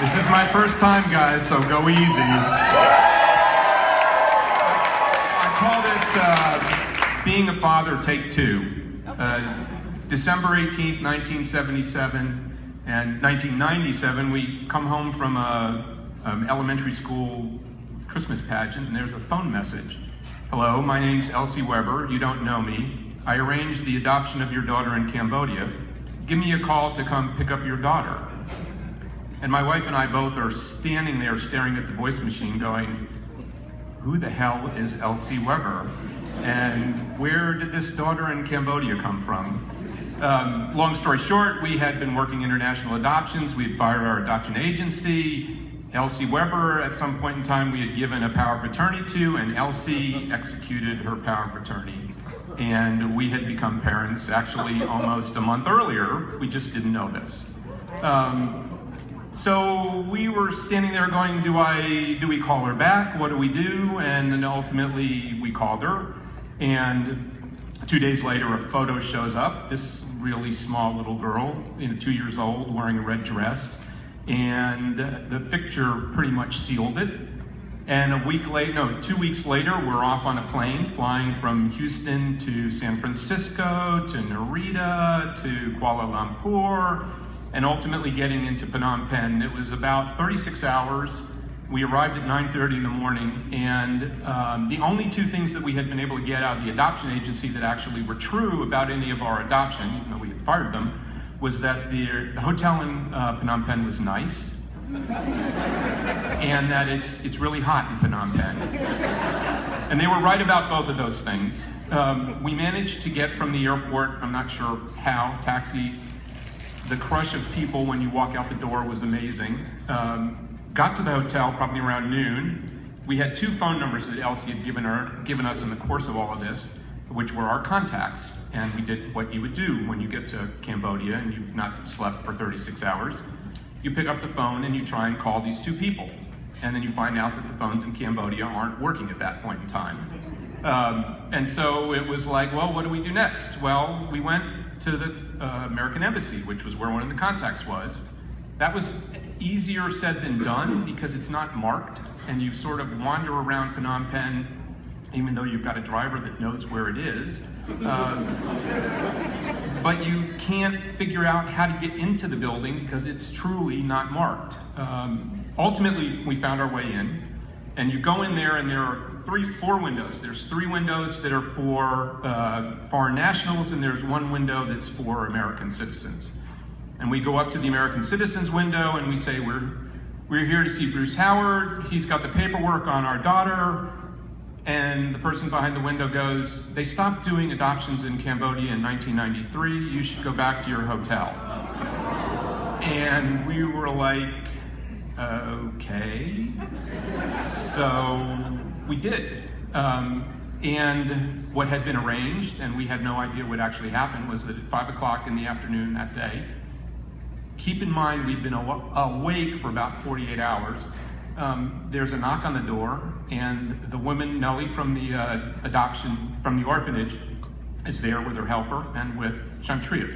This is my first time, guys, so go easy. I call this Being a Father Take Two. December 18th, 1977 and 1997, we come home from a elementary school Christmas pageant, and there's a phone message. Hello, my name's Elsie Weber. You don't know me. I arranged the adoption of your daughter in Cambodia. Give me a call to come pick up your daughter. And my wife and I both are standing there staring at the voice machine going, who the hell is Elsie Weber? And where did this daughter in Cambodia come from? Long story short, we had been working international adoptions. We had fired our adoption agency. Elsie Weber, at some point in time, we had given a power of attorney to, and Elsie executed her power of attorney. And we had become parents actually almost a month earlier. We just didn't know this. So we were standing there going, do we call her back? What do we do? And then ultimately we called her. And 2 days later, a photo shows up. This really small little girl, 2 years old, wearing a red dress. And the picture pretty much sealed it. And 2 weeks later, we're off on a plane flying from Houston to San Francisco, to Narita, to Kuala Lumpur, and ultimately getting into Phnom Penh. It was about 36 hours. We arrived at 9:30 in the morning, and the only two things that we had been able to get out of the adoption agency that actually were true about any of our adoption, even though we had fired them, was that the hotel in Phnom Penh was nice, and that it's really hot in Phnom Penh. And they were right about both of those things. We managed to get from the airport, I'm not sure how, taxi. The crush of people when you walk out the door was amazing. Got to the hotel probably around noon. We had 2 phone numbers that Elsie had given us in the course of all of this, which were our contacts. And we did what you would do when you get to Cambodia and you've not slept for 36 hours. You pick up the phone and you try and call these 2 people. And then you find out that the phones in Cambodia aren't working at that point in time. And so it was like, well, what do we do next? Well, we went to the American Embassy, which was where one of the contacts was. That was easier said than done because it's not marked, and you sort of wander around Phnom Penh, even though you've got a driver that knows where it is. But you can't figure out how to get into the building because it's truly not marked. Ultimately, we found our way in, and you go in there and there are 4 windows. There's 3 windows that are for foreign nationals, and there's 1 window that's for American citizens. And we go up to the American citizens window and we say, we're here to see Bruce Howard. He's got the paperwork on our daughter. And the person behind the window goes, they stopped doing adoptions in Cambodia in 1993. You should go back to your hotel. And we were like, okay. So we did. And what had been arranged, and we had no idea what actually happened, was that at 5 o'clock in the afternoon that day, keep in mind we'd been awake for about 48 hours, there's a knock on the door, and the woman, Nellie, from the orphanage, is there with her helper and with Chanter,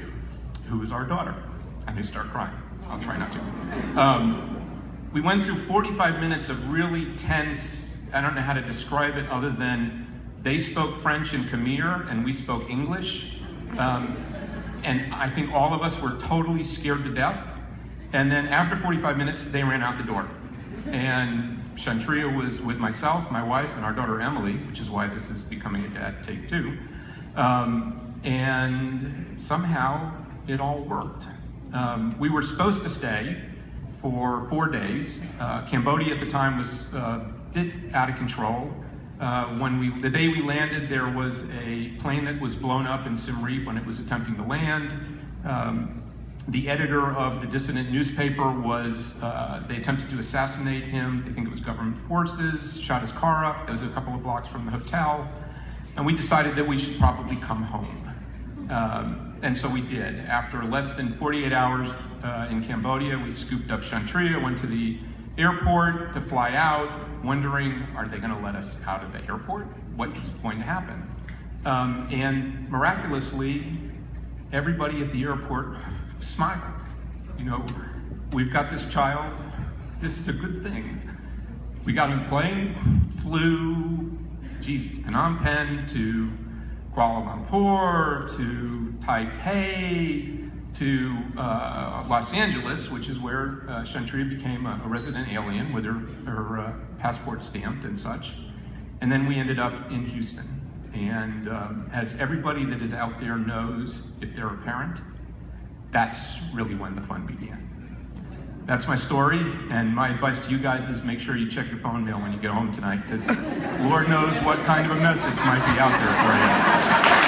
who is our daughter. I may start crying. I'll try not to. We went through 45 minutes of really tense, I don't know how to describe it other than they spoke French in Khmer and we spoke English. And I think all of us were totally scared to death. And then after 45 minutes, they ran out the door. And Chanter was with myself, my wife, and our daughter Emily, which is why this is becoming a Dad Take Two. And somehow it all worked. We were supposed to stay for 4 days. Cambodia at the time was a bit out of control. The day we landed, there was a plane that was blown up in Siem Reap when it was attempting to land. The editor of the dissident newspaper they attempted to assassinate him. They think it was government forces, shot his car up. That was a couple of blocks from the hotel. And we decided that we should probably come home. And so we did. After less than 48 hours in Cambodia, we scooped up Chanter, went to the airport to fly out, wondering, are they going to let us out of the airport? What's going to happen? And miraculously, everybody at the airport smiled. We've got this child this is a good thing. We got on the plane, flew, Phnom Penh to Kuala Lumpur, to Taipei, to Los Angeles, which is where Chanter became a resident alien with her passport stamped and such. And then we ended up in Houston. And as everybody that is out there knows, if they're a parent, that's really when the fun began. That's my story, and my advice to you guys is make sure you check your phone mail when you get home tonight, because Lord knows what kind of a message might be out there for you.